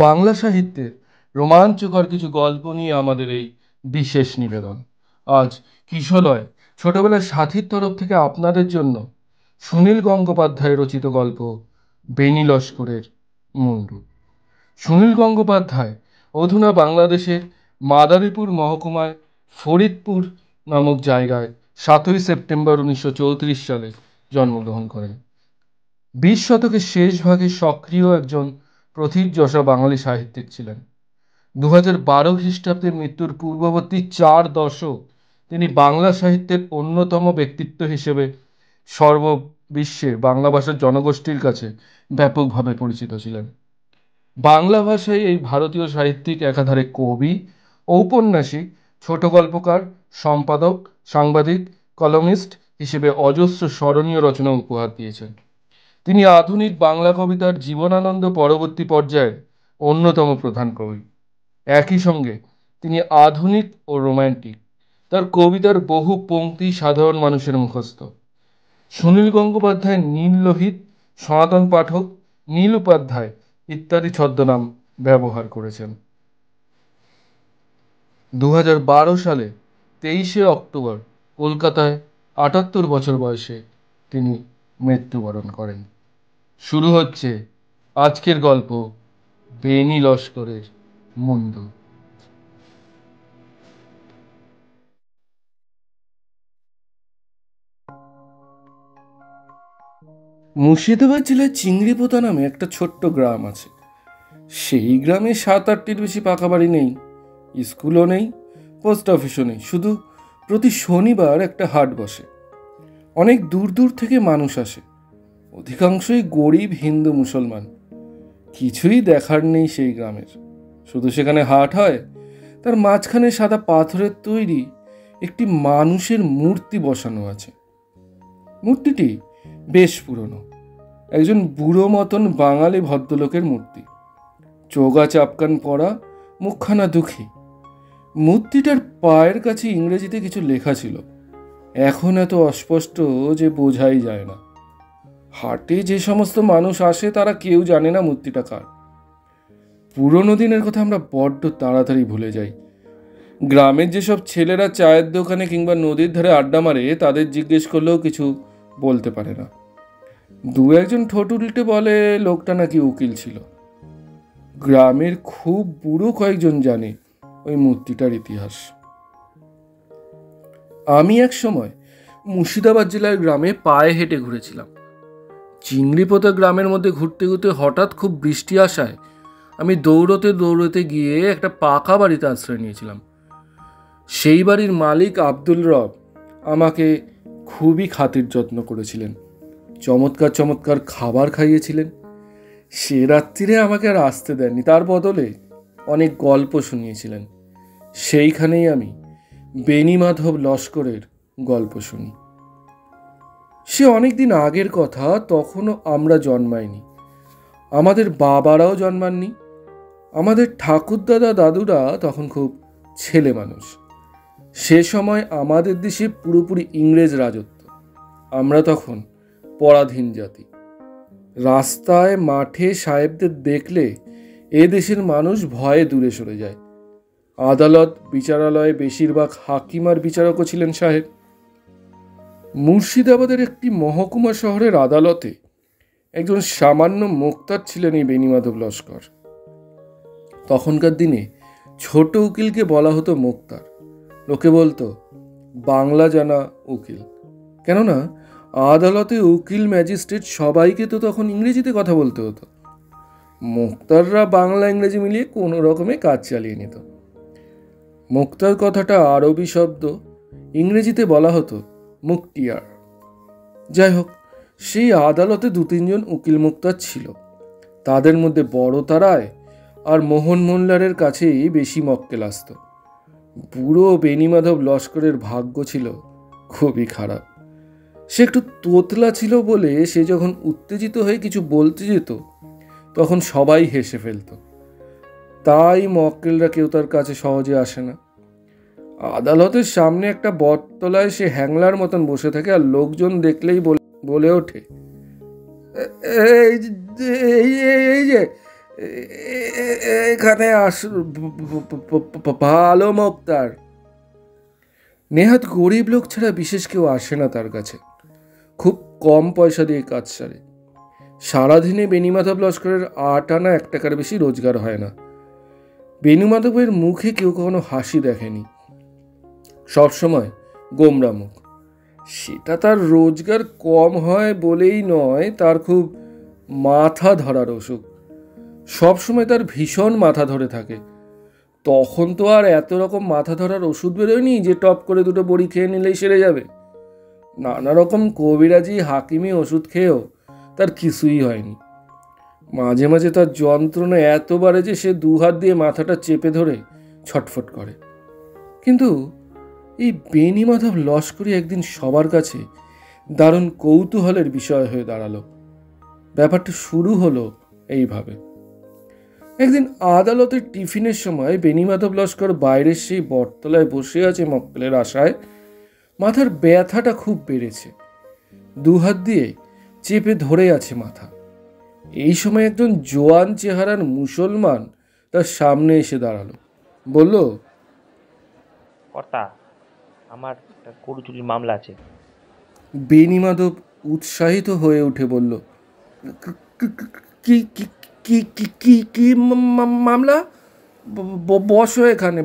বাংলা সাহিত্যের রোমাঞ্চকর কিছু গল্প নিয়ে আমাদের এই বিশেষ নিবেদন। আজ কিশলয় ছোটবেলার সাথীর তরফ থেকে আপনাদের জন্য সুনীল গঙ্গোপাধ্যায় রচিত গল্প বেনি লস্করের মুন্ডু। সুনীল গঙ্গোপাধ্যায় অধুনা বাংলাদেশের মাদারীপুর মহকুমায় ফরিদপুর নামক জায়গায় 7ই সেপ্টেম্বর 1934 সালে জন্মগ্রহণ করেন। 20 শতকের শেষ ভাগে সক্রিয় একজন প্রথিতযশা বাঙালি সাহিত্যিক ছিলেন। 2012 খ্রিস্টাব্দের মৃত্যুর পূর্ববর্তী 4 দশক তিনি বাংলা সাহিত্যের অন্যতম ব্যক্তিত্ব হিসেবে সর্ববিশ্বে বাংলা ভাষার জনগোষ্ঠীর কাছে ব্যাপকভাবে পরিচিত ছিলেন। বাংলা ভাষায় এই ভারতীয় সাহিত্যিক একাধারে কবি, ঔপন্যাসিক, ছোট গল্পকার, সম্পাদক, সাংবাদিক, কলামিস্ট হিসেবে অজস্র স্মরণীয় রচনা উপহার দিয়েছেন। তিনি আধুনিক বাংলা কবিতার জীবনানন্দ পরবর্তী পর্যায়ের অন্যতম প্রধান কবি। একই সঙ্গে তিনি আধুনিক ও রোম্যান্টিক। তার কবিতার বহু পংক্তি সাধারণ মানুষের মুখস্থ। সুনীল গঙ্গোপাধ্যায় নীল লোহিত, সনাতন পাঠক, নীল উপাধ্যায় ইত্যাদি ছদ্মনাম ব্যবহার করেছেন। 2012 সালে 23 অক্টোবর কলকাতায় 78 বছর বয়সে তিনি মৃত্যুবরণ করেন। শুরু হচ্ছে আজকের গল্প বেনি লস্করের মুন্ডু। মুর্শিদাবাদ জেলায় চিংড়িপোতা নামে একটা ছোট্ট গ্রাম আছে। সেই গ্রামে 7-8টির বেশি পাকা বাড়ি নেই, স্কুলও নেই, পোস্ট অফিসও নেই। শুধু প্রতি শনিবার একটা হাট বসে। অনেক দূর দূর থেকে মানুষ আসে, অধিকাংশই গরিব হিন্দু মুসলমান। কিছুই দেখার নেই সেই গ্রামের, শুধু সেখানে হাট হয়। তার মাঝখানে সাদা পাথরের তৈরি একটি মানুষের মূর্তি বসানো আছে। মূর্তিটি বেশ পুরনো, একজন বুড়ো মতন বাঙালি ভদ্রলোকের মূর্তি। চোগা চাপকান পরা, মুখখানা দুঃখী। মূর্তিটার পায়ের কাছে ইংরেজিতে কিছু লেখা ছিল, এখন এত অস্পষ্ট যে বোঝাই যায় না। হাটে যে সমস্ত মানুষ আসে তারা কেউ জানে না মূর্তিটা কার। পুরোনো দিনের কথা আমরা বড্ড তাড়াতাড়ি ভুলে যাই। গ্রামের যেসব ছেলেরা চায়ের দোকানে কিংবা নদীর ধারে আড্ডা মারে তাদের জিজ্ঞেস করলেও কিছু বলতে পারে না। দু একজন ঠোঁট উল্টে বলে লোকটা নাকি উকিল ছিল। গ্রামের খুব বুড়ো কয়েকজন জানে ওই মূর্তিটার ইতিহাস। আমি এক সময় মুর্শিদাবাদ জেলার গ্রামে পায়ে হেঁটে ঘুরেছিলাম। চিংড়িপোতা গ্রামের মধ্যে ঘুরতে ঘুরতে হঠাৎ খুব বৃষ্টি আসায় আমি দৌড়তে দৌড়তে গিয়ে একটা পাকা বাড়িতে আশ্রয় নিয়েছিলাম। সেই বাড়ির মালিক আব্দুল রব আমাকে খুবই খাতির যত্ন করেছিলেন, চমৎকার চমৎকার খাবার খাইয়েছিলেন। সে রাত্রিরে আমাকে আর আসতে দেননি, তার বদলে অনেক গল্প শুনিয়েছিলেন। সেইখানেই আমি বেনি মাধব লস্করের গল্প শুনি। সে অনেকদিন আগের কথা, তখনও আমরা জন্মাইনি, আমাদের বাবারাও জন্মাননি। আমাদের ঠাকুরদাদা দাদুরা তখন খুব ছেলে মানুষ। সে সময় আমাদের দেশে পুরোপুরি ইংরেজ রাজত্ব। আমরা তখন পরাধীন জাতি। রাস্তায় মাঠে সাহেবদের দেখলে এ দেশের মানুষ ভয়ে দূরে সরে যায়। আদালত বিচারালয়ে বেশিরভাগ হাকিম আর বিচারকও ছিলেন সাহেব। মুর্শিদাবাদের একটি মহকুমা শহরের আদালতে একজন সামান্য মোক্তার ছিলেন এই বেনিমাধব লস্কর। তখনকার দিনে ছোট উকিলকে বলা হতো মোক্তার। লোকে বলতো বাংলা জানা উকিল, কেননা আদালতে উকিল ম্যাজিস্ট্রেট সবাইকে তো তখন ইংরেজিতে কথা বলতে হতো। মোক্তাররা বাংলা ইংরেজি মিলিয়ে কোনো রকমে কাজ চালিয়ে নিত। মোক্তার কথাটা আরবি শব্দ, ইংরেজিতে বলা হতো মুক্তিয়ার। যাই হোক, সেই আদালতে 2-3 জন উকিল মোক্তার ছিল। তাদের মধ্যে বড় তারায় আর মোহন মোল্লারের কাছেই বেশি মক্কেল আসত। বুড়ো বেনিমাধব লস্করের ভাগ্য ছিল খুবই খারাপ। সে একটু তোতলা ছিল বলে সে যখন উত্তেজিত হয়ে কিছু বলতে যেত তখন সবাই হেসে ফেলত। তাই মক্কেলরা কেউ তার কাছে সহজে আসে না। আদালতের সামনে একটা বটতলায় সে হ্যাংলার মতন বসে থাকে, আর লোকজন দেখলেই বলে ওঠে, এই যে এখানে ভালো মোক্তার। নেহাত গরিব লোক ছাড়া বিশেষ কেউ আসে না তার কাছে। খুব কম পয়সা দিয়ে কাজ সারে। সারাদিনে বেণীমাধব লস্করের 8 আনা 1 টাকার বেশি রোজগার হয় না। বেণীমাধবের মুখে কেউ কখনো হাসি দেখেনি, সবসময় গোমরা মুখ। সেটা তার রোজগার কম হয় বলেই নয়, তার খুব মাথা ধরার অসুখ। সবসময় তার ভীষণ মাথা ধরে থাকে। তখন তো আর এত রকম মাথা ধরার ওষুধ বেরোয়নি যে টপ করে 2টো বড়ি খেয়ে নিলেই সেরে যাবে। নানা রকম কবিরাজি হাকিমি ওষুধ খেয়েও তার কিছুই হয়নি। মাঝে মাঝে তার যন্ত্রণা এত বাড়ে যে সে 2 হাত দিয়ে মাথাটা চেপে ধরে ছটফট করে। কিন্তু এই বেণীমাধব লস্করি একদিন সবার কাছে দারুণ কৌতূহলের বিষয় হয়ে দাঁড়ালো। ব্যাপারটা শুরু হলো এইভাবে। একদিন আদালতের টিফিনের সময় বেণীমাধব লস্কর বাইরের সেই বটতলায় বসে আছে মক্কেলের আশায়। মাথার ব্যথাটা খুব বেড়েছে, 2 হাত দিয়ে চেপে ধরে আছে মাথা। এই সময় একজন জোয়ান চেহারার মুসলমান তার সামনে এসে দাঁড়ালো, বলল, কর্তা, আমার একটা গরু চুরির মামলা আছে। বেণীমাধব উৎসাহিত হয়ে উঠে বলল, কি কি কি কি কি কি মামলা? বসো এখানে,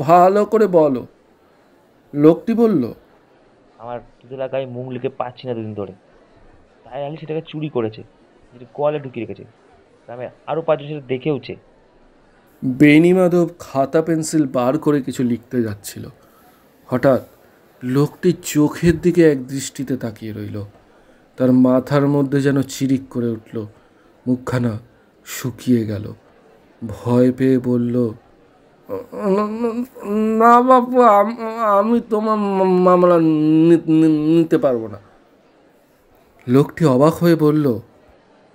ভালো করে বলো। লোকটি বলল, আমার দুধেলা গায়ে মুখ লিখে পাচ্ছি না 2 দিন ধরে। তাই আলি সেটাকে চুরি করেছে, যেটা গোয়ালে ঢুকিয়ে রেখেছে। গ্রামে আরও 5 জন সেটা দেখেওছে। বেণীমাধব খাতা পেন্সিল বার করে কিছু লিখতে যাচ্ছিল। হঠাৎ লোকটি চোখের দিকে এক দৃষ্টিতে তাকিয়ে রইল। তার মাথার মধ্যে যেন চিরিক করে উঠল, মুখখানা শুকিয়ে গেল। ভয় পেয়ে বলল, না বাপু, আমি তোমার মামলা নিতে পারবো না। লোকটি অবাক হয়ে বলল,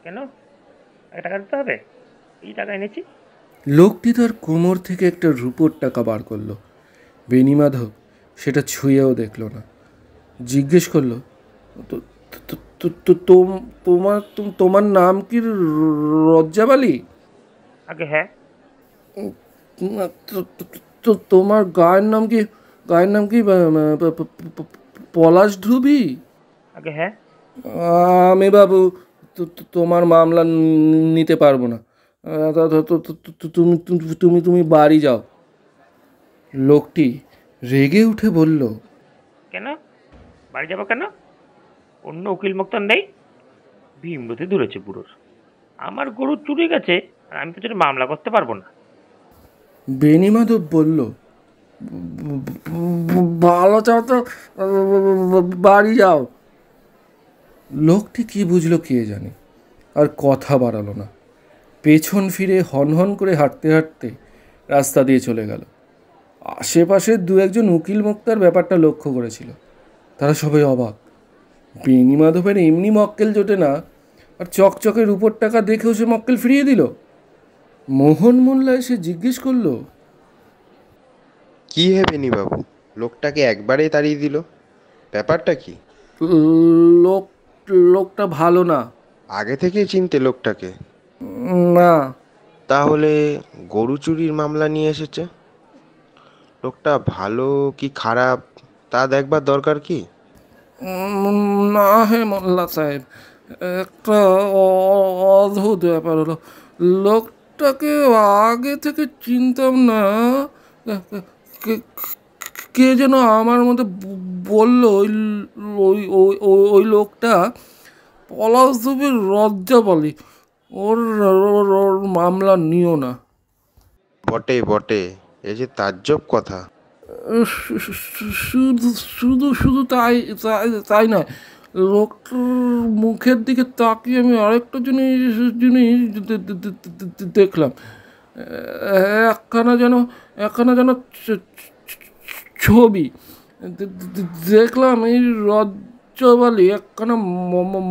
কেন? টাকা দিতে হবে? এই টাকা এনেছি। লোকটি তার কোমর থেকে একটা রূপোর টাকা বার করলো। বেণীমাধব সেটা ছুঁয়েও দেখল না। জিজ্ঞেস করলো, তোমার তোমার নাম কি রজ্জাবালি? আগে হ্যাঁ। তোমার গায়ের নাম কি পলাশ ধ্রুবী? আগে হ্যাঁ। আমি বাবু তোমার মামলা নিতে পারবো না। তুমি তুমি তুমি বাড়ি যাও। লোকটি রেগে উঠে বলল, কেন বাড়ি যাবো কেন? অন্য উকিল মোক্তার নেই? ভীমরতি ধরেছে বুড়োর। আমার গরু চুরি গেছে আর আমি তো মামলা করতে পারবো না। বেণীমাধব বলল, ভালো চাও তো বাড়ি যাও। লোকটি কি বুঝলো কে জানে, আর কথা বাড়ালো না। পেছন ফিরে হনহন করে হাঁটতে হাঁটতে রাস্তা দিয়ে চলে গেল। আশেপাশে 2-1 জন উকিল মোক্তার ব্যাপারটা লক্ষ্য করেছিল। তারা সবাই অবাক। বেণীমাধবের এমনি মক্কেল জোটে না, আর চকচকের উপর টাকা দেখেও সে মক্কেল ফিরিয়ে দিল। মোহন মোল্লা এসে জিজ্ঞেস করলো, কি হে বেণীবাবু, লোকটাকে একবারেই তাড়িয়ে দিল, ব্যাপারটা কি? লোক লোকটা ভালো না। আগে থেকেই চিনতে লোকটাকে? না। তাহলে গরু চুরির মামলা নিয়ে এসেছে। লোকটা ভালো কি খারাপ তা দেখবার দরকার কি? না হে মোল্লা সাহেব, একটা অদ্ভুত ব্যাপার হলো। লোকটাকে আগে থেকে চিনতাম না। কে- কে যেন আমার মধ্যে বলল ওই ওই ওই- ওই লোকটা পলাশধুবির রজ্জাবলী। ওর ওর ওর মামলা নিও না। বটে বটে, এ যে তাজ্জব কথা। শুধু শুধু শুধু তাই তাই তাই নয়, লোকটার মুখের দিকে তাকিয়ে আমি আরেকটা জিনিস জিনিস দেখলাম। একখানা যেন ছবি দেখলাম। এই রজ্জবালি একখানা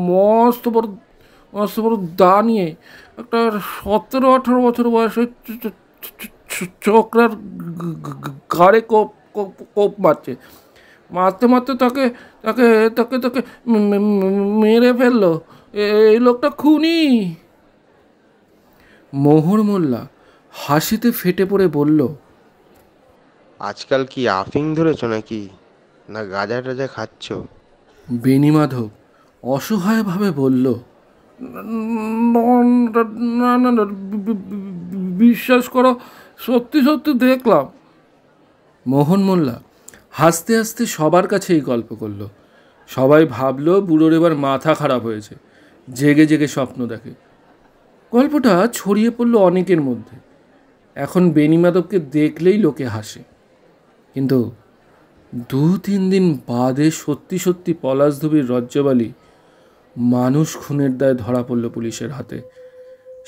মস্ত বড় দা নিয়ে একটা 17-18 বছর বয়সের ছোকরার ঘাড়ে কোপ কোপ কোপ মারছে। মারতে মারতে তাকে তাকে তাকে তাকে মেরে ফেললো। এই লোকটা খুনি। মোহর মোল্লা হাসিতে ফেটে পড়ে বলল, আজকাল কি আফিং ধরেছ নাকি, না গাঁজা টাজা খাচ্ছ? বেণীমাধব অসহায়ভাবে বলল, না না না, বিশ্বাস করো, সত্যি সত্যি দেখলাম। মোহন মোল্লা হাসতে হাসতে সবার কাছে এই গল্প করলো। সবাই ভাবলো বুড়োর এবার মাথা খারাপ হয়েছে, জেগে জেগে স্বপ্ন দেখে। গল্পটা ছড়িয়ে পড়লো অনেকের মধ্যে। এখন বেণীমাধবকে দেখলেই লোকে হাসে। কিন্তু 2-3 দিন বাদে সত্যি সত্যি পলাশধুবির রজ্জবালি মানুষ খুনের দায়ে ধরা পড়ল পুলিশের হাতে।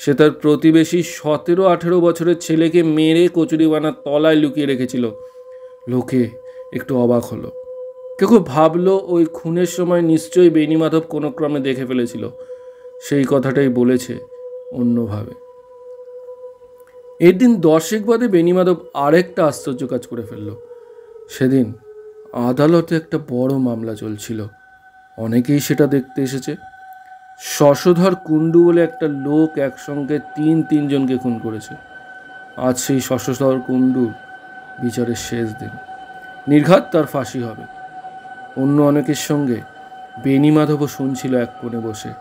সে তার প্রতিবেশী 17-18 বছরের ছেলেকে মেরে কচুরিবানার তলায় লুকিয়ে রেখেছিল। লোকে একটু অবাক হলো। কেউ কেউ ভাবলো ওই খুনের সময় নিশ্চয়ই বেণীমাধব কোনো ক্রমে দেখে ফেলেছিল, সেই কথাটাই বলেছে অন্যভাবে। এর দিন 10 বাদে বেণীমাধব আরেকটা আশ্চর্য কাজ করে ফেলল। সেদিন আদালতে একটা বড় মামলা চলছিল। অনেকেই সেটা দেখতে এসেছে। শশধর কুণ্ডু বলে একটা লোক একসঙ্গে 3 জনকে খুন করেছে। আজ সেই শশধর কুণ্ডুর বিচারের শেষ দিন। নির্ঘাত তার ফাঁসি হবে। অন্য অনেকের সঙ্গে বেণীমাধবও শুনছিল এক কোণে বসে।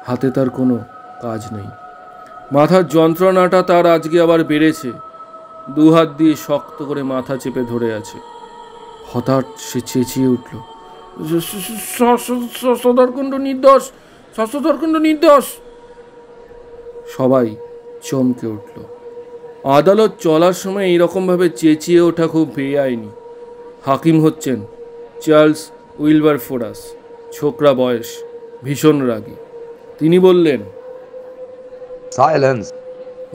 হাতে তার কোনো কাজ নেই। মাথার যন্ত্রণাটা তার আজকে আবার বেড়েছে। 2 হাত দিয়ে শক্ত করে মাথা চেপে ধরে আছে। হঠাৎ সে চেঁচিয়ে উঠল, শশধরকুণ্ড নির্দোষ, শশধরকুণ্ড নির্দোষ। সবাই চমকে উঠল। আদালত চলার সময় এইরকমভাবে চেঁচিয়ে ওঠা খুব বেআইনি। হাকিম হচ্ছেন চার্লস উইলবারফোরাস, ছোকরা বয়স, ভীষণ রাগী। তিনি বললেন, সাইলেন্স।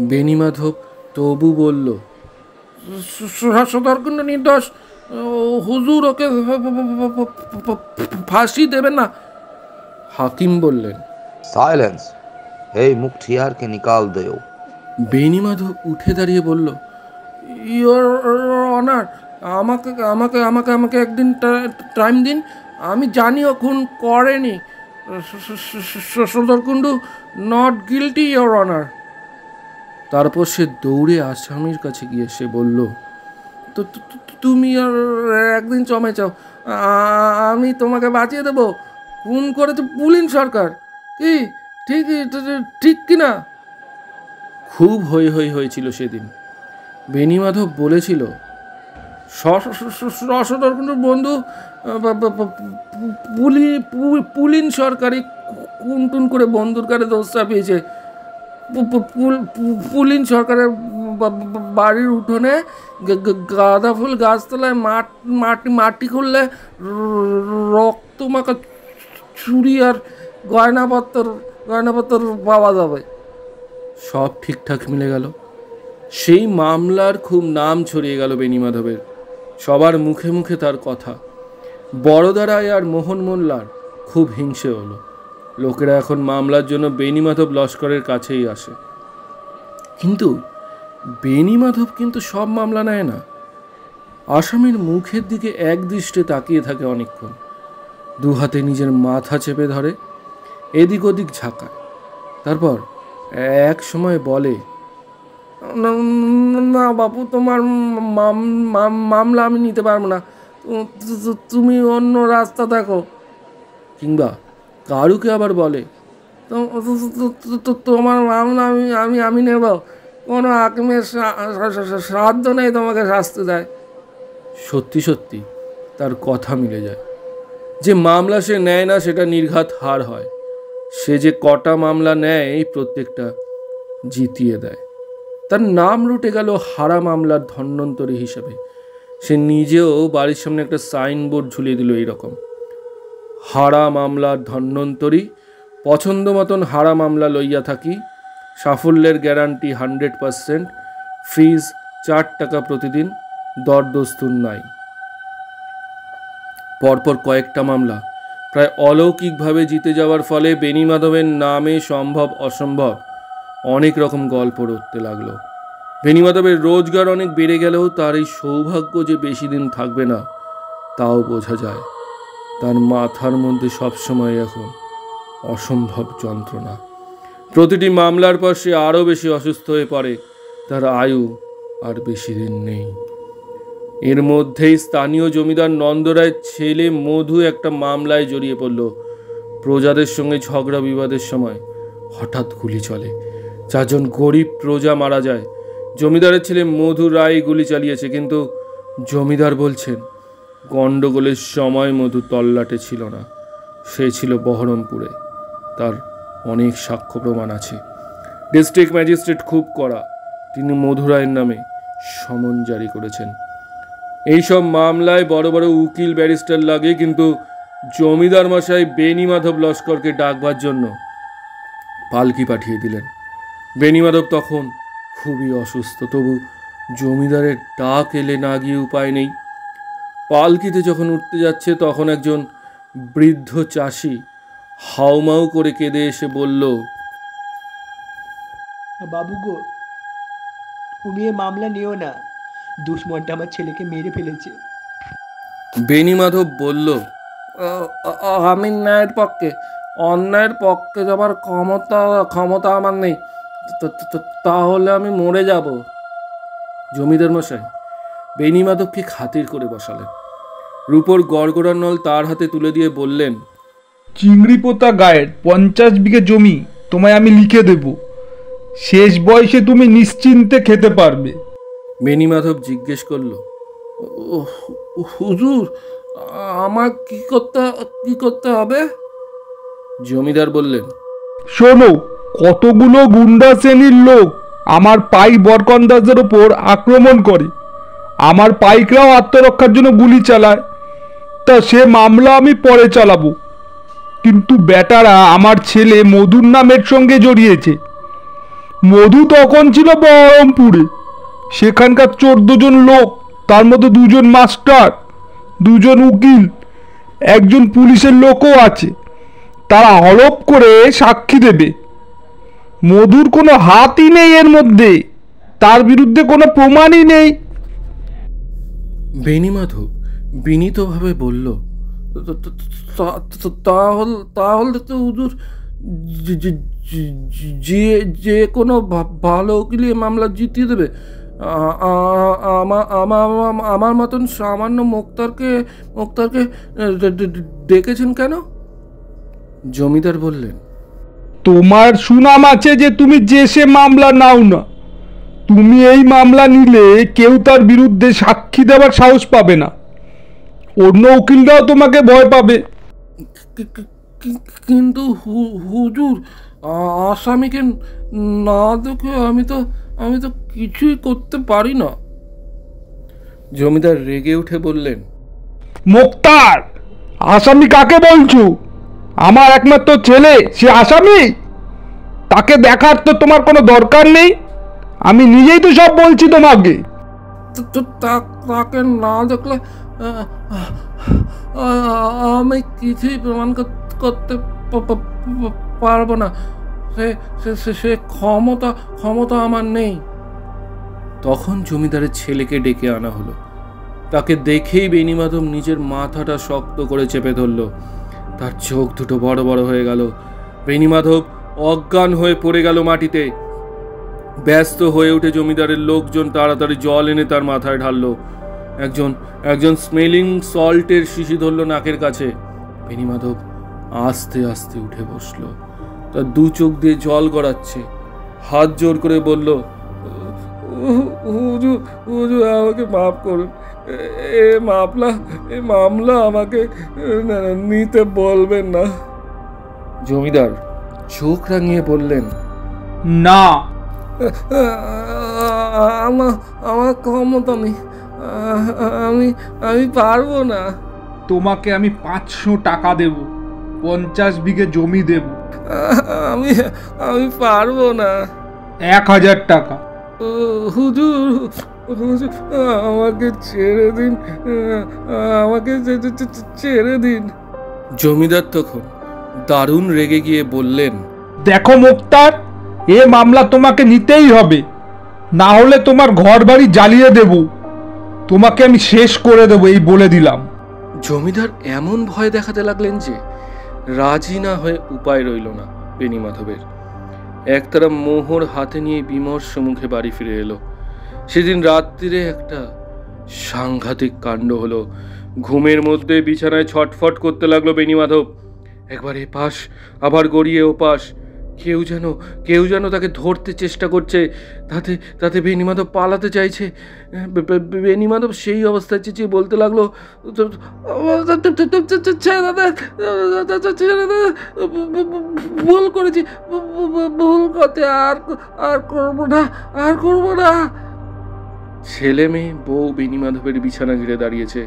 বেণীমাধব তবু বলল, শশধরকুণ্ড নির্দোষ, হুজুর ওকে ফাঁসি দেবেন না। হাকিম বললেন, সাইলেন্স। এই মুখঠিয়ারকে নিকাল দেও। বেণীমাধব উঠে দাঁড়িয়ে বলল, ইয়োর অনার, আমাকে আমাকে আমাকে আমাকে একদিন টাইম দিন। আমি জানি ও খুন করেনি। শশধরকুণ্ডু নট গিলটি, ইয়োর অনার। তারপর সে দৌড়ে আসামির কাছে গিয়ে সে বলল, তো তুমি আর একদিন সময় চাও, আমি তোমাকে বাঁচিয়ে দেবো। খুন করেছে পুলিন সরকার, কি ঠিক ঠিক কিনা? খুব হৈ হৈ হয়েছিল সেদিন। বেণীমাধব বলেছিল, শশধরকুণ্ডুর বন্ধু পুলিন সরকারই খুন টুন করে বন্ধুর কারে দোষ চাপিয়েছে। পুলিন সরকারের বাড়ির উঠোনে গাঁদা ফুল গাছতলায় মাটি খুললে রক্ত মাখা চুড়ি আর গয়নাপত্তর পাওয়া যাবে। সব ঠিকঠাক মিলে গেল। সেই মামলার খুব নাম ছড়িয়ে গেল বেণীমাধবের। সবার মুখে মুখে তার কথা। বড়দারায় আর মোহন মোল্লার খুব হিংসে হলো। লোকেরা এখন মামলার জন্য বেণীমাধব লস্করের কাছেই আসে। কিন্তু বেণীমাধব কিন্তু সব মামলা নেয় না। আসামির মুখের দিকে একদৃষ্টে তাকিয়ে থাকে অনেকক্ষণ। 2 হাতে নিজের মাথা চেপে ধরে, এদিক ওদিক ঝাঁকায়। তারপর এক সময় বলে, না বাপু, তোমার মামলা আমি নিতে পারবো না, তুমি অন্য রাস্তা দেখো। কিংবা কারুকে আবার বলে, তোমার মামলা আমি আমি আমি নেব, কোনো হাকিমের সাহায্য নেই তোমাকে শাস্তি দেয়। সত্যি সত্যি তার কথা মিলে যায়। যে মামলা সে নেয় না সেটা নির্ঘাত হার হয়। সে যে কটা মামলা নেয় এই প্রত্যেকটা জিতিয়ে দেয়। তার নাম রুটে গেল হারা মামলার ধন্বন্তরী হিসেবে। সে নিজেও বাড়ির সামনে একটা সাইনবোর্ড ঝুলিয়ে দিল এইরকম, হারা মামলার ধন্বন্তরী, পছন্দ মতন হারা মামলা লইয়া থাকি, সাফল্যের গ্যারান্টি 100%, ফিজ 4 টাকা প্রতিদিন, দরদস্তুর নাই। পরপর কয়েকটা মামলা প্রায় অলৌকিকভাবে জিতে যাওয়ার ফলে বেণীমাধবের নামে সম্ভব অসম্ভব অনেক রকম গল্প রটতে লাগলো। বেণীমাধবের রোজগার অনেক বেড়ে গেলেও তার এই সৌভাগ্য যে বেশি দিন থাকবে না তাও বোঝা যায়। তার মাথার মধ্যে সবসময় এখন অসম্ভব যন্ত্রণা। প্রতিটি মামলার পর সে আরও বেশি অসুস্থ হয়ে পড়ে। তার আয়ু আর বেশি দিন নেই। এর মধ্যেই স্থানীয় জমিদার নন্দরায়ের ছেলে মধু একটা মামলায় জড়িয়ে পড়ল। প্রজাদের সঙ্গে ঝগড়া বিবাদের সময় হঠাৎ গুলি চলে, 4 জন গরিব প্রজা মারা যায়। জমিদারের ছেলে মধু রায় গুলি চালিয়েছে, কিন্তু জমিদার বলছেন গণ্ডগোলের সময় মধু তল্লাটে ছিল না, সে ছিল বহরমপুরে। তার অনেক সাক্ষ্য প্রমাণ আছে। ডিস্ট্রিক্ট ম্যাজিস্ট্রেট খুব কড়া, তিনি মধু রায়ের নামে সমন জারি করেছেন। এইসব মামলায় বড় বড় উকিল ব্যারিস্টার লাগে, কিন্তু জমিদার মশাই বেণীমাধব লস্করকে ডাকবার জন্য পালকি পাঠিয়ে দিলেন। বেণীমাধব তখন খুবই অসুস্থ, তবু জমিদারের ডাক এলে না গিয়ে উপায় নেই। পালকিতে যখন উঠতে যাচ্ছে তখন একজন বৃদ্ধ চাষি হাউমাউ করে কেঁদে এসে বলল, বাবু গো, তুমি এ মামলা নিও না, দুশ্মনটা আমার ছেলেকে মেরে ফেলেছে। বেণীমাধব বলল, আমি ন্যায়ের পক্ষে, অন্যায়ের পক্ষে যাবার ক্ষমতা আমার নেই, তাহলে আমি মরে যাব। জমিদার মশাই বেণীমাধবকে খাতির করে বসালেন। রূপোর গড়গড়ার নল তার হাতে তুলে দিয়ে বললেন, চিংড়িপোতা গায়ের 50 বিঘে জমি তোমায় আমি লিখে দেব, শেষ বয়সে তুমি নিশ্চিন্তে খেতে পারবে। বেণীমাধব জিজ্ঞেস করল, হুজুর আমার কি করতে হবে? জমিদার বললেন, শোনো, কতগুলো গুন্ডা শ্রেণীর লোক আমার পাইক বরকন্দাজদের ওপর আক্রমণ করে, আমার পাইকরাও আত্মরক্ষার জন্য গুলি চালায়। তা সে মামলা আমি পরে চালাবো, কিন্তু বেটারা আমার ছেলে মধুর নামের সঙ্গে জড়িয়েছে। মধু তখন ছিল বহরমপুরে, সেখানকার 14 জন লোক, তার মধ্যে 2 জন মাস্টার, 2 জন উকিল, একজন পুলিশের লোকও আছে, তারা হলপ করে সাক্ষী দেবে। মধুর কোনো হাতই নেই এর মধ্যে, তার বিরুদ্ধে কোনো প্রমাণই নেই। বেণীমাধব বিনীতভাবে বলল, তাহলে তো হুজুর যে কোনো ভালো উকিলই মামলা জিতিয়ে দেবে। আমার মতন সামান্য মুক্তারকে ডেকেছেন কেন? জমিদার বললেন, তোমার সুনাম আছে যে তুমি যে সে মামলা নাও না। তুমি এই মামলা নিলে কেউ তার বিরুদ্ধে সাক্ষী দেওয়ার সাহস পাবে না, অন্য উকিলরাও তোমাকে ভয় পাবে। কিন্তু হুজুর আসামিকে না দেখে আমি তো কিছুই করতে পারি না। জমিদার রেগে উঠে বললেন, মোক্তার, আসামি কাকে বলছো? আমার একমাত্র ছেলে সে আসামি? তাকে দেখার তো তোমার কোনো দরকার নেই, আমি নিজেই তো সব বলছি তোমাকে। তাকে না দেখলে আমি কিছুই প্রমাণ করতে পারবো না, সে ক্ষমতা আমার নেই। তখন জমিদারের ছেলেকে ডেকে আনা হলো। তাকে দেখেই বেণীমাধব নিজের মাথাটা শক্ত করে চেপে ধরল। তার চোখ দুটো বড় বড় হয়ে গেল। বেণীমাধব অজ্ঞান হয়ে পড়ে গেল মাটিতে। ব্যস্ত হয়ে উঠে জমিদারের লোকজন তাড়াতাড়ি জল এনে তার মাথায় ঢাললো। একজন স্মেলিং সল্টের শিশি ধরল নাকের কাছে। বেণীমাধব আস্তে আস্তে উঠে বসল। তার 2 চোখ দিয়ে জল গড়াচ্ছে। হাত জোর করে বলল, হুজুর আমাকে মাফ করুন, এ মামলা আমাকে নিতে বলবেন না। জমিদার চোখ রাঙিয়ে বললেন, না, আমার ক্ষমতা নেই, আমি পারবো না। তোমাকে আমি 500 টাকা দেব, 50 বিঘে জমি দেব। আমি পারবো না। 1000 টাকা। হুজুর আমাকে ছেড়ে দিন, আমাকে ছেড়ে দিন। জমিদার তখন দারুণ রেগে গিয়ে বললেন, দেখো মোক্তার, এ মামলা তোমাকে নিতেই হবে, না হলে তোমার ঘর বাড়ি জ্বালিয়ে দেব, তোমাকে আমি শেষ করে দেব, এই বলে দিলাম। জমিদার এমন ভয় দেখাতে লাগলেন যে রাজি না হয়ে উপায় রইল না বেণীমাধবের। একতারা মোহর হাতে নিয়ে বিমর্ষ মুখে বাড়ি ফিরে এলো। সেদিন রাত্রিরে একটা সাংঘাতিক কাণ্ড হলো। ঘুমের মধ্যে বিছানায় ছটফট করতে লাগলো বেণীমাধব। একবার এপাশ আবার গড়িয়ে ওপাশ। কেউ যেন তাকে ধরতে চেষ্টা করছে। তাতে তাতে বেণীমাধব পালাতে চাইছে। বেণীমাধব সেই অবস্থায় চেঁচিয়ে বলতে লাগলো, ভুল করেছি, ভুল করতে আর করবো না। ছেলে মেয়ে বউ বেণীমাধবের বিছানা ঘিরে দাঁড়িয়েছে।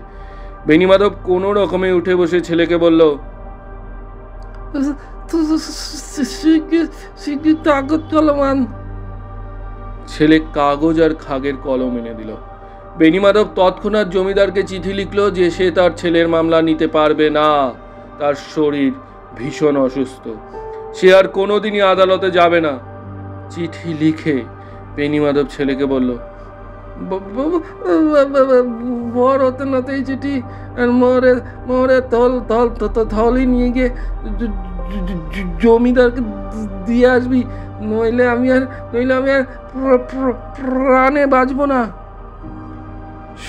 বেণীমাধব কোনো রকমে উঠে বসে ছেলেকে বলল, কাগজ কলম আন। ছেলে কাগজ আর খাগের কলম এনে দিল। বেণীমাধব তৎক্ষণাৎ জমিদারকে চিঠি লিখলো যে সে তার ছেলের মামলা নিতে পারবে না। তার শরীর ভীষণ অসুস্থ, সে আর কোনোদিনই আদালতে যাবে না। চিঠি লিখে বেণীমাধব ছেলেকে বলল, বড় হতে না এই চিঠি আর মোহরে থলি নিয়ে গিয়ে জমিদারকে দিয়ে আসবি, নইলে আমি আর প্রাণে বাঁচবো না।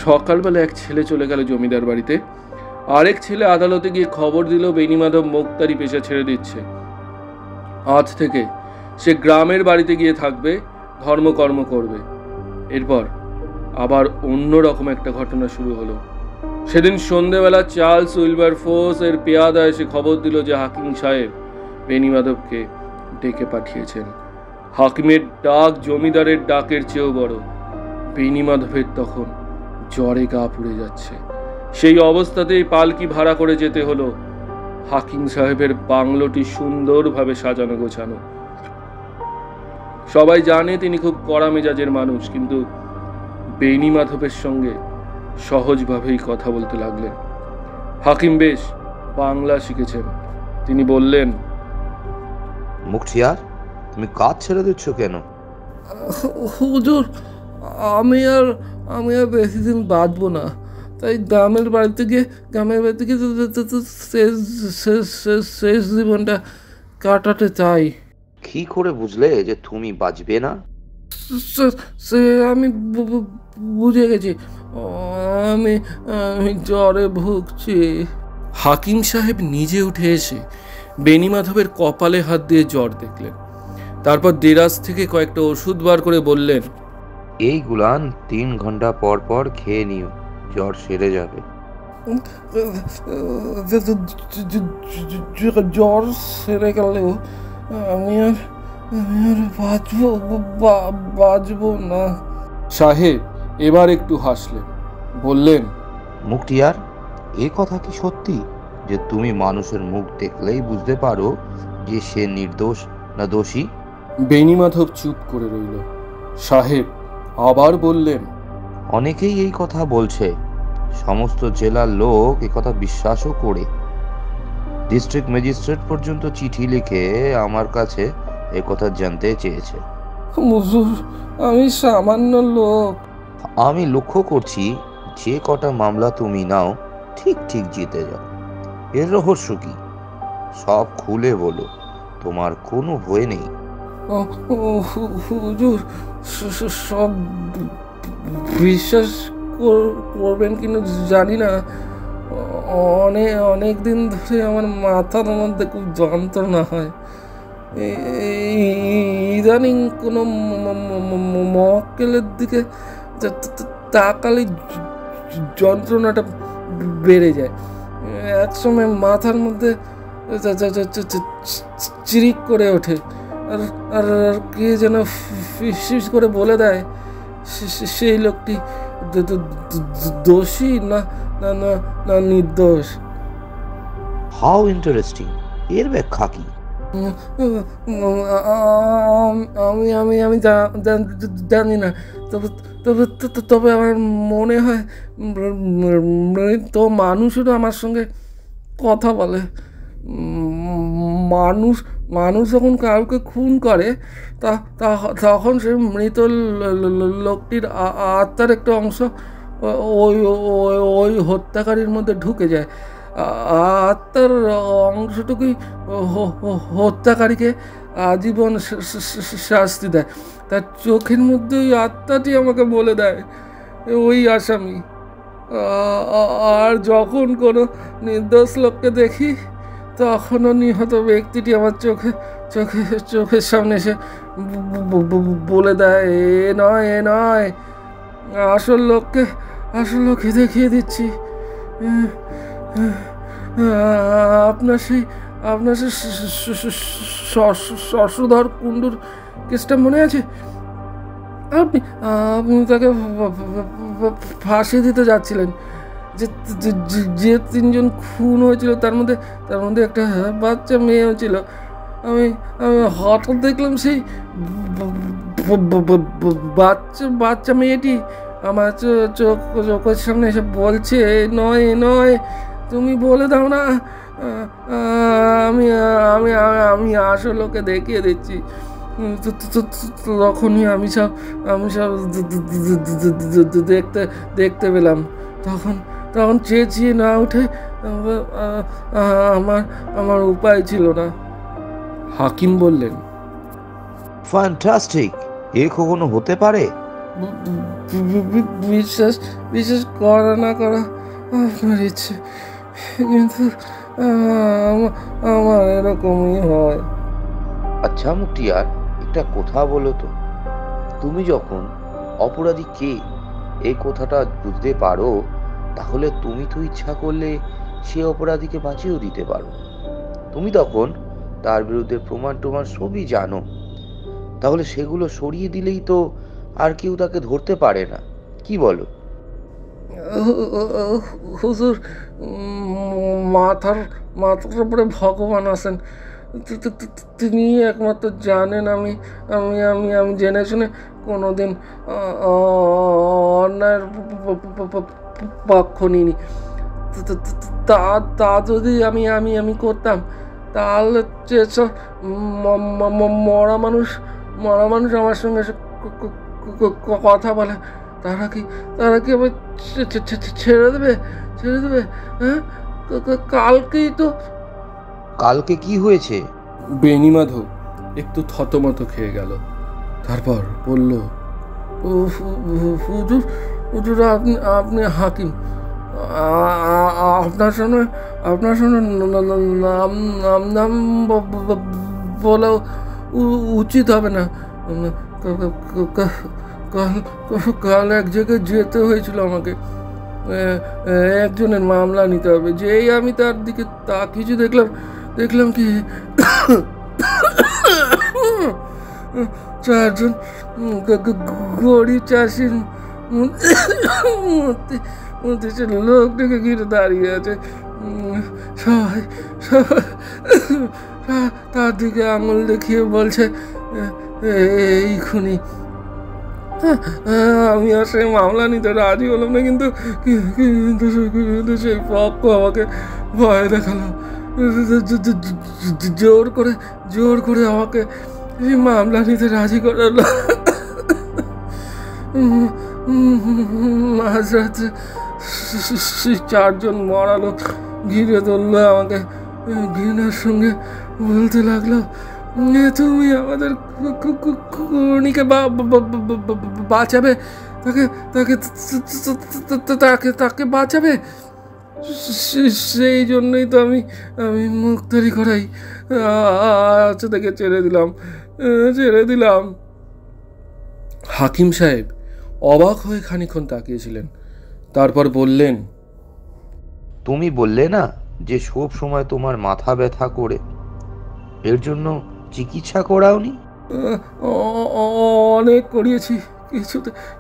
সকালবেলা এক ছেলে চলে গেল জমিদার বাড়িতে। আরেক ছেলে আদালতে গিয়ে খবর দিল বেণীমাধব মোক্তারি পেশা ছেড়ে দিচ্ছে। আজ থেকে সে গ্রামের বাড়িতে গিয়ে থাকবে, ধর্মকর্ম করবে। এরপর আবার অন্যরকম একটা ঘটনা শুরু হলো। সেদিন সন্ধ্যেবেলা চার্লস উইলবারফোর্স এর পেয়াদা এসে খবর দিল যে হাকিম সাহেব বেণীমাধবকে ডেকে পাঠিয়েছেন। হাকিমের ডাক জমিদারের ডাকের চেয়েও বড়। বেণীমাধবের তখন জ্বরে গা পুড়ে যাচ্ছে। সেই অবস্থাতেই পালকি ভাড়া করে যেতে হলো। হাকিম সাহেবের বাংলোটি সুন্দরভাবে সাজানো গোছানো। সবাই জানে তিনি খুব কড়া মেজাজের মানুষ, কিন্তু বেণীমাধবের সঙ্গে সহজভাবেই কথা বলতে লাগলেন। হাকিম বেশ বাংলা শিখেছেন। তিনি বললেন, মুখতিয়ার, তুমি কাজ ছেড়ে দিচ্ছ কেন? হুজুর, আমি আর বেশি দিন বাঁচবো না, তাই গ্রামের বাড়িতে গিয়ে শেষ জীবনটা কাটাতে চাই। কি করে বুঝলে যে তুমি বাঁচবে না? সে আমি বুঝে গেছি, আমি জ্বরে ভুগছি। হাকিম সাহেব নিজে উঠে এসে বেণীমাধবের কপালে হাত দিয়ে জ্বর দেখলেন। তারপর দেরাজ থেকে কয়েকটা ওষুধ বার করে বললেন, এইগুলান 3 ঘন্টা পর পর খেয়ে নিও, জ্বর সেরে যাবে। জ্বর সেরে গেলেও আমি আর বাঁচবো না। সাহেব এবার একটু হাসলেন, বললেন, মুখতিয়ার, এ কথা কি সত্যি যে তুমি মানুষের মুখ দেখলেই বুঝতে পারো যে সে নির্দোষ না দোষী? বেণীমাধব চুপ করে রইল। সাহেব আবার বললেন, অনেকেই এই কথা বলছে, সমস্ত জেলার লোক এ কথা বিশ্বাসও করে। ডিস্ট্রিক্ট ম্যাজিস্ট্রেট পর্যন্ত চিঠি লিখে আমার কাছে এ কথা জানতে চেয়েছে। হুজুর, আমি সামান্য লোক। আমি লক্ষ্য করছি যে কটা মামলা তুমি নাও ঠিক জিতে যাও। এর রহস্য কি? সব খুলে বলো, তোমার কোনো ভয় নেই। হুজুর, সব বিশ্বাস করবেন কিনা জানি না, অনেক দিন ধরে আমার মাথার মধ্যে খুব যন্ত্রণা হয়। ইদানিং কোনো মক্কেলের দিকে তাকালে যন্ত্রণাটা বেড়ে যায়। একসময় মাথার মধ্যে চিরিক করে ওঠে, আর কে যেন ফিস করে বলে দেয় সেই লোকটি দোষী না নির্দোষ। How interesting! এর ব্যাখ্যা কি? আমি জানি না, তবে আমার মনে হয় মৃত মানুষেরও আমার সঙ্গে কথা বলে। মানুষ যখন কাউকে খুন করে তখন সে মৃত লোকটির আত্মার একটা অংশ ওই হত্যাকারীর মধ্যে ঢুকে যায়। আত্মার অংশটুকুই হত্যাকারীকে আজীবন শাস্তি দেয়। তার চোখের মধ্যে ওই আত্মাটি আমাকে বলে দেয় ওই আসামি। আর যখন কোনো নির্দোষ লোককে দেখি তখনও নিহত ব্যক্তিটি আমার চোখের সামনে এসে বলে দেয় এ নয়, আসল লোককে দেখিয়ে দিচ্ছি। আপনার সেই শশধর কুণ্ডুর কেসটা মনে আছে? আপনি তাকে ফাঁসি দিতে যাচ্ছিলেন। যে তিনজন খুন হয়েছিল তার মধ্যে একটা বাচ্চা মেয়েও ছিল। আমি হঠাৎ দেখলাম সেই বাচ্চা মেয়েটি আমার চোখের সামনে এসে বলছে নয়, তুমি বলে দাও না, আমি আসল লোকে দেখিয়ে দিচ্ছি। তখনই আমি সব দেখতে পেলাম। তখন চেঁচিয়ে না উঠে আমার উপায় ছিল না। হাকিম বললেন, ফ্যান্টাস্টিক, এ কখনো হতে পারে? বিশ্বাস করা না করা আপনার ইচ্ছে, কিন্তু আমার এরকমই হয়। আচ্ছা মুক্তিয়ার, একটা কথা বলো তো, তুমি যখন অপরাধী কে এই কথাটা বুঝতে পারো, তাহলে তুমি তো ইচ্ছা করলে সে অপরাধীকে বাঁচিয়েও দিতে পারো। তুমি তখন তার বিরুদ্ধে প্রমাণ সবই জানো, তাহলে সেগুলো সরিয়ে দিলেই তো আর কেউ তাকে ধরতে পারে না, কি বলো? হুজুর, মাথার উপরে ভগবান আছেন, তিনি একমাত্র জানেন। আমি জেনে শুনে কোনোদিন অন্যায়ের পক্ষ নিইনি। তা যদি আমি করতাম, তাহলে যেসব মরা মানুষ আমার সঙ্গে কথা বলে তারা কি আবার ছেড়ে দেবে? হ্যাঁ, কালকে কি হয়েছে? বেণীমাধব একটু থতমত খেয়ে গেল, তারপর বলল, হুজুর, আপনি হাকিম, আপনার সঙ্গে নাম বলা উচিত হবে না। কাল এক জায়গায় যেতে হয়েছিল আমাকে, একজনের মামলা নিতে হবে। যেই আমি তার দিকে কিছু দেখলাম কি চারজন গরিব চাষির মধ্যে সে লোকটাকে ঘিরে দাঁড়িয়ে আছে। সবাই তার দিকে আঙুল দেখিয়ে বলছে এই খুনি। আমি আর সেই মামলা নিতে রাজি হলাম না, কিন্তু সেই পক্ষ আমাকে ভয় দেখালো, জোর করে আমাকে এই মামলা নিতে রাজি করালো। মাঝরাতে চারজন মরা লোক ঘিরে ধরলো আমাকে, ঘৃণার সঙ্গে বলতে লাগলো, তুমি আমাদের খুনিকে বাঁচাবে, তাকে বাঁচাবে। সেই জন্যই তো আমি মুখ তৈরি করাই আচ্ছা থেকে ছেড়ে দিলাম। হাকিম সাহেব অবাক হয়ে খানিকক্ষণ তাকিয়েছিলেন, তারপর বললেন, তুমি বললে না যে সব সময় তোমার মাথা ব্যথা করে, এর জন্য চিকিৎসা করাওনি? অনেক করিয়েছি,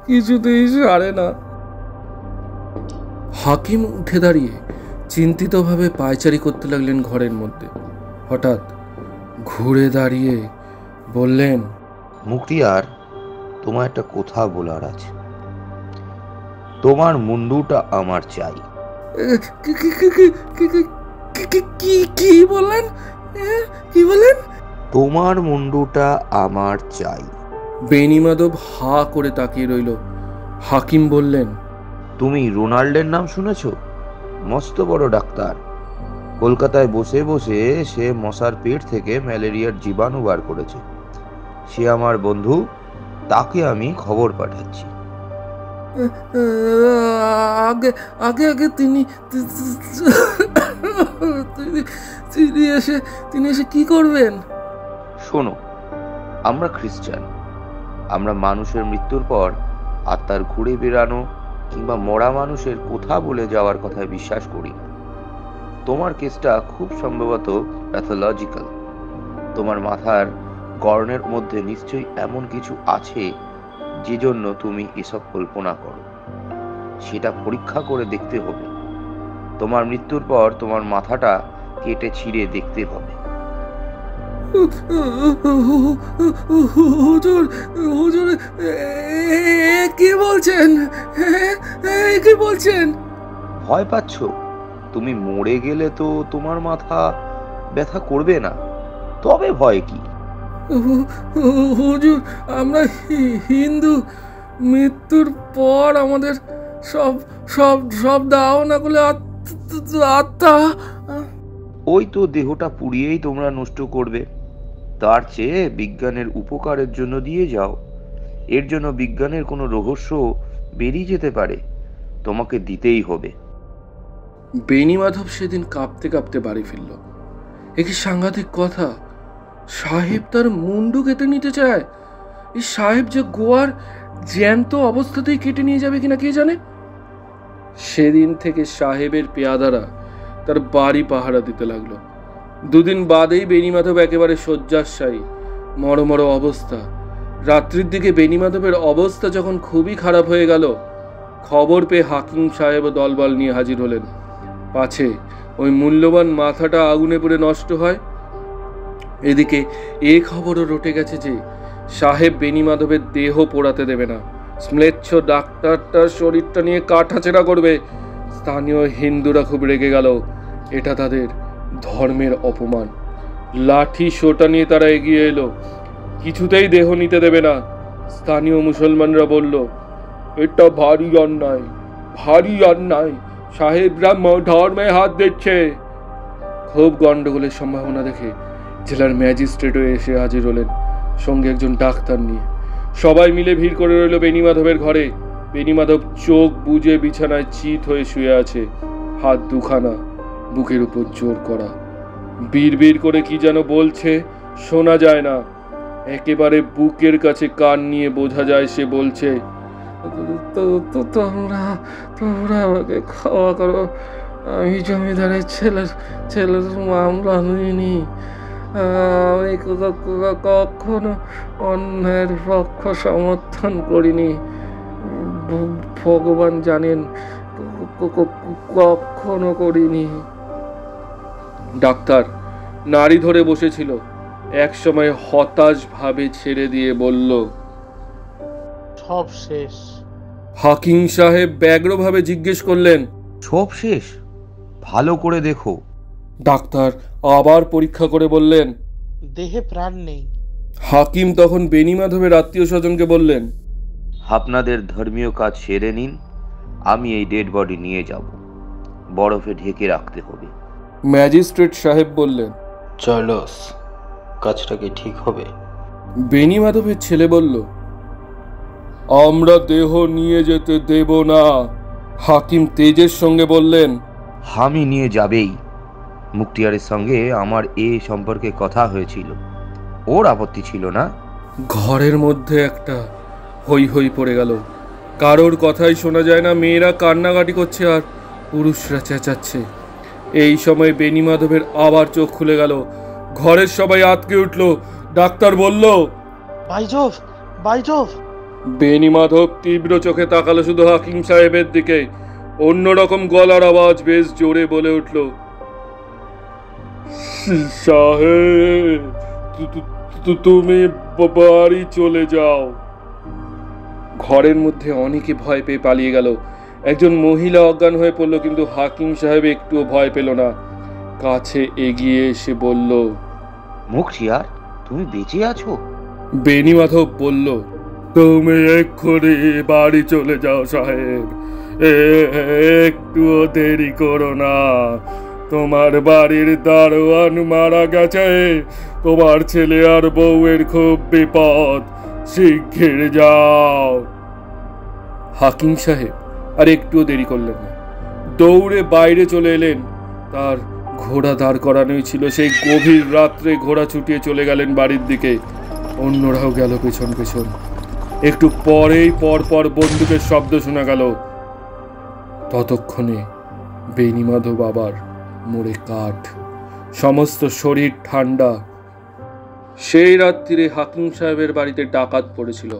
কিছুতেই সারে না। হাকিম উঠে দাঁড়িয়ে চিন্তিতভাবে পায়চারি করতে লাগলেন ঘরের মধ্যে। হঠাৎ ঘুরে দাঁড়িয়ে বললেন, মুক্তিয়ার, তোমার একটা কথা বলার আছে। তোমার মুন্ডুটা আমার চাই। কি বললেন? তোমার মুন্ডুটা আমার চাই। বেণীমাধব হা করে তাকিয়ে রইল। হাকিম বললেন, তুমি রোনাল্ডের নাম শুনেছ? মস্ত বড় ডাক্তার, কলকাতায় বসে বসে সে মশার পেট থেকে ম্যালেরিয়ার জীবাণু বার করেছে। সে আমার বন্ধু, তাকে আমি খবর পাঠাচ্ছি। আগে আগে আগে তিনি তিনি এসে কি করবেন? শোনো, আমরা খ্রিস্টান। আমরা মানুষের মৃত্যুর পর আত্মার ঘুরে বেড়ানো কিংবা মরা মানুষের কথা বলে যাওয়ার কথায় বিশ্বাস করি না। তোমার কেসটা খুব সম্ভবত প্যাথোলজিক্যাল। তোমার মাথার গড়নের মধ্যে নিশ্চয়ই এমন কিছু আছে যে জন্য তুমি এসব কল্পনা করো। সেটা পরীক্ষা করে দেখতে হবে। তোমার মৃত্যুর পর তোমার মাথাটা কেটে ছিঁড়ে দেখতে হবে। হুজুর, হুজুর, কি বলছেন? কি বলছেন? ভয় পাচ্ছ? তুমি মরে গেলে তো তোমার মাথা ব্যথা করবে না, তবে ভয় কি? হুজুর, আমরা হিন্দু। মৃত্যুর পর আমাদের সব সব সব দাও না করলে আত্মা। ওই তো দেহটা পুড়িয়েই তোমরা নষ্ট করবে। তার চেয়ে বিজ্ঞানের উপকারের জন্য দিয়ে যাও। এর জন্য বিজ্ঞানের কোনো রহস্য বেরিয়ে যেতে পারে, তোমাকে দিতেই হবে। বেণীমাধব সেদিন কাঁপতে কাঁপতে বাড়ি ফিরল। এ কি সাংঘাতিক কথা! সাহেব তার মুন্ডু কেটে নিতে চায়। এই সাহেব যে গোয়ার জ্যান্ত অবস্থাতেই কেটে নিয়ে যাবে কিনা কে জানে। সেদিন থেকে সাহেবের পেয়াদারা তার বাড়ি পাহারা দিতে লাগলো। দুদিন বাদেই বেণীমাধব একেবারে শয্যাশায়ী, মরমর অবস্থা। রাত্রির দিকে বেণীমাধবের অবস্থা যখন খুবই খারাপ হয়ে গেল, খবর পেয়ে হাকিম সাহেব দলবল নিয়ে হাজির হলেন, পাছে ওই মূল্যবান মাথাটা আগুনে পুড়ে নষ্ট হয়। এদিকে এ খবরও রটে গেছে যে সাহেব বেণীমাধবের দেহ পোড়াতে দেবে না। স্ম্লেচ্ছ ডাক্তারটার শরীরটা নিয়ে কাটাছেড়া করবে। স্থানীয় হিন্দুরা খুব রেগে গেল। এটা তাদের ধর্মের অপমান। লাঠি সোটা নিয়ে তারা এগিয়ে এলো। কিছুতেই দেহ নিতে দেবে না। স্থানীয় মুসলমানরা বলল, এটা ভারী অন্যায়, ভারী অন্যায়, সাহেবরা ধর্মে হাত দিচ্ছে। খুব গন্ডগোলের সম্ভাবনা দেখে জেলার ম্যাজিস্ট্রেটও এসে হাজির হলেন, সঙ্গে একজন ডাক্তার নিয়ে। সবাই মিলে ভিড় করে রইল বেণীমাধবের ঘরে। বেণীমাধব চোখ বুজে বিছানায় চিত হয়ে শুয়ে আছে, হাত দুখানা বুকের উপর জোর করা। বিড়বিড় করে কি যেন বলছে, শোনা যায় না। একেবারে বুকের কাছে কান নিয়ে বোঝা যায় সে বলছে, তোমরা আমাকে ক্ষমা করো, আমি জমিদারের ছেলের মামলা নিইনি। আমি কখনো অন্যের পক্ষ সমর্থন করিনি। ভগবান জানেন, কখনো করিনি। ডাক্তার নাড়ি ধরে বসেছিল, এক সময় হতাশ ভাবে ছেড়ে দিয়ে বলল, সব শেষ। হাকিম সাহেব ব্যগ্রভাবে জিজ্ঞেস করলেন, সব শেষ? ভালো করে দেখো। ডাক্তার আবার পরীক্ষা করে বললেন, দেহে প্রাণ নেই। হাকিম তখন বেণীমাধবের আত্মীয় স্বজনকে বললেন, আপনাদের ধর্মীয় কাজ সেরে নিন, আমি এই ডেড বডি নিয়ে যাব, বরফে ঢেকে রাখতে হবে। ম্যাজিস্ট্রেট সাহেব বললেন, চার্লস, কাজটা কি ঠিক হবে? বেণীমাধবের ছেলে বলল, আমরা দেহ নিয়ে যেতে দেব না। হাকিম তেজের সঙ্গে বললেন, আমি নিয়ে যাবেই। মুক্তিয়ারের সঙ্গে আমার এ সম্পর্কে কথা হয়েছিল, ওর আপত্তি ছিল না। ঘরের মধ্যে একটা হই হই পড়ে গেল। কারোর কথাই শোনা যায় না। মেয়েরা কান্নাকাটি করছে আর পুরুষরা চেঁচাচ্ছে। এই সময় বেণীমাধবের আবার চোখ খুলে গেল। ঘরের সবাই আতকে উঠল। ডাক্তার বলল, বাইজভ, বাইজভ। বেণীমাধব তীব্র চোখে তাকালো শুধু হাকিম সাহেবের দিকে। অন্যরকম গলার আওয়াজ বেশ জোরে বলে উঠল, সাহেব, তুমি বাড়ি চলে যাও। ঘরের মধ্যে অনেকে ভয় পেয়ে পালিয়ে গেল। একজন মহিলা অজ্ঞান হয়ে পড়ল, কিন্তু হাকিম সাহেব একটুও ভয় পেল না। কাছে এগিয়ে এসে বলল, মুখতিয়ার, তুমি বেঁচে আছো? বেণীমাধব বলল, তুমি এক্ষুনি বাড়ি চলে যাও সাহেব, একটুও দেরি করো না। তোমার বাড়ির দারোয়ান মারা গেছে, তোমার ছেলে আর বউয়ের খুব বিপদ, শিগগির যাও। হাকিম সাহেব আর একটুও দেরি করলেন না, দৌড়ে বাইরে চলে এলেন। তার ঘোড়া দাঁড় করানোই ছিল। সেই গভীর রাত্রে ঘোড়া ছুটিয়ে চলে গেলেন বাড়ির দিকে। অন্যরাও গেল পেছন পেছন। একটু পরেই পরপর বন্দুকের শব্দ শোনা গেল। ততক্ষণে বেণীমাধব আবার মরে কাঠ, সমস্ত শরীর ঠান্ডা। সেই রাত্রিরে হাকিম সাহেবের বাড়িতে ডাকাত পড়েছিল।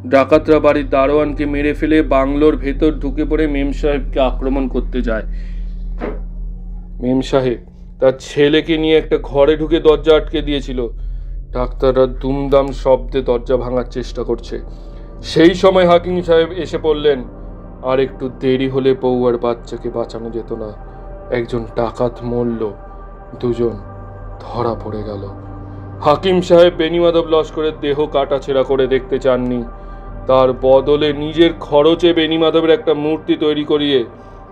ডাকাতরা বাড়ির দারোয়ানকে মেরে ফেলে বাংলোর ভেতর ঢুকে পড়ে মেম সাহেবকে আক্রমণ করতে যায়। মেম সাহেব তার ছেলেকে নিয়ে একটা ঘরে ঢুকে দরজা আটকে দিয়েছিল। ডাক্তাররা দুমদাম শব্দে দরজা ভাঙার চেষ্টা করছে। সেই সময় হাকিম সাহেব এসে পড়লেন। আর একটু দেরি হলে বউ আর বাচ্চাকে বাঁচানো যেত না। একজন ডাকাত মরল, দুজন ধরা পড়ে গেল। হাকিম সাহেব বেণীমাধব লস্করের দেহ কাটাছেঁড়া করে দেখতে চাননি। তার বদলে নিজের খরচে বেণীমাধবের একটা মূর্তি তৈরি করিয়ে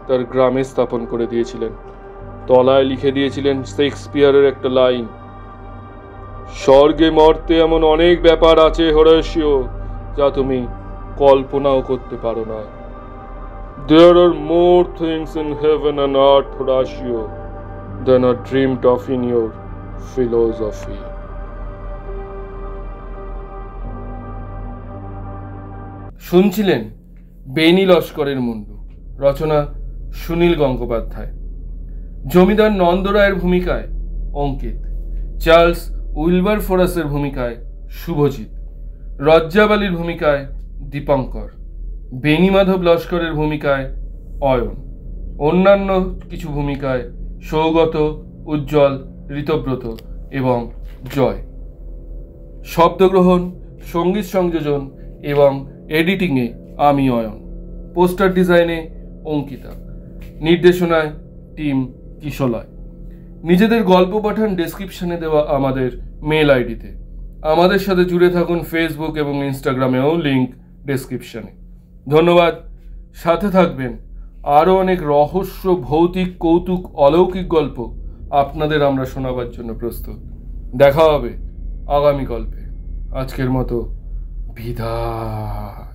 তার গ্রামে স্থাপন করে দিয়েছিলেন। তলায় লিখে দিয়েছিলেন শেক্সপিয়ারের একটা লাইন, স্বর্গে মর্তে এমন অনেক ব্যাপার আছে হোরাসিও, যা তুমি কল্পনাও করতে পারো না। There are more things in heaven and earth, Horatio, than are dreamed of in your philosophy. শুনছিলেন বেনি লস্করের মুন্ডু, রচনা সুনীল গঙ্গোপাধ্যায়। জমিদার নন্দরায়ের ভূমিকায় অঙ্কিত, চার্লস উইলবার ফোরাসের ভূমিকায় শুভজিৎ, রজ্জাবালির ভূমিকায় দীপঙ্কর, বেণীমাধব লস্করের ভূমিকায় অয়ন, অন্যান্য কিছু ভূমিকায় সৌগত, উজ্জ্বল, ঋতব্রত এবং জয়। শব্দগ্রহণ, সঙ্গীত সংযোজন এবং এডিটিংয়ে আমি অয়ন, পোস্টার ডিজাইনে অঙ্কিতা, নির্দেশনায় টিম কিশলয়। নিজেদের গল্প পাঠান ডেসক্রিপশনে দেওয়া আমাদের মেল আইডিতে। আমাদের সাথে জুড়ে থাকুন ফেসবুক এবং ইনস্টাগ্রামেও, লিঙ্ক ডেসক্রিপশনে। ধন্যবাদ, সাথে থাকবেন। আরও অনেক রহস্য, ভৌতিক, কৌতুক, অলৌকিক গল্প আপনাদের আমরা শোনাবার জন্য প্রস্তুত। দেখা হবে আগামী গল্পে। আজকের মতো বিদায়।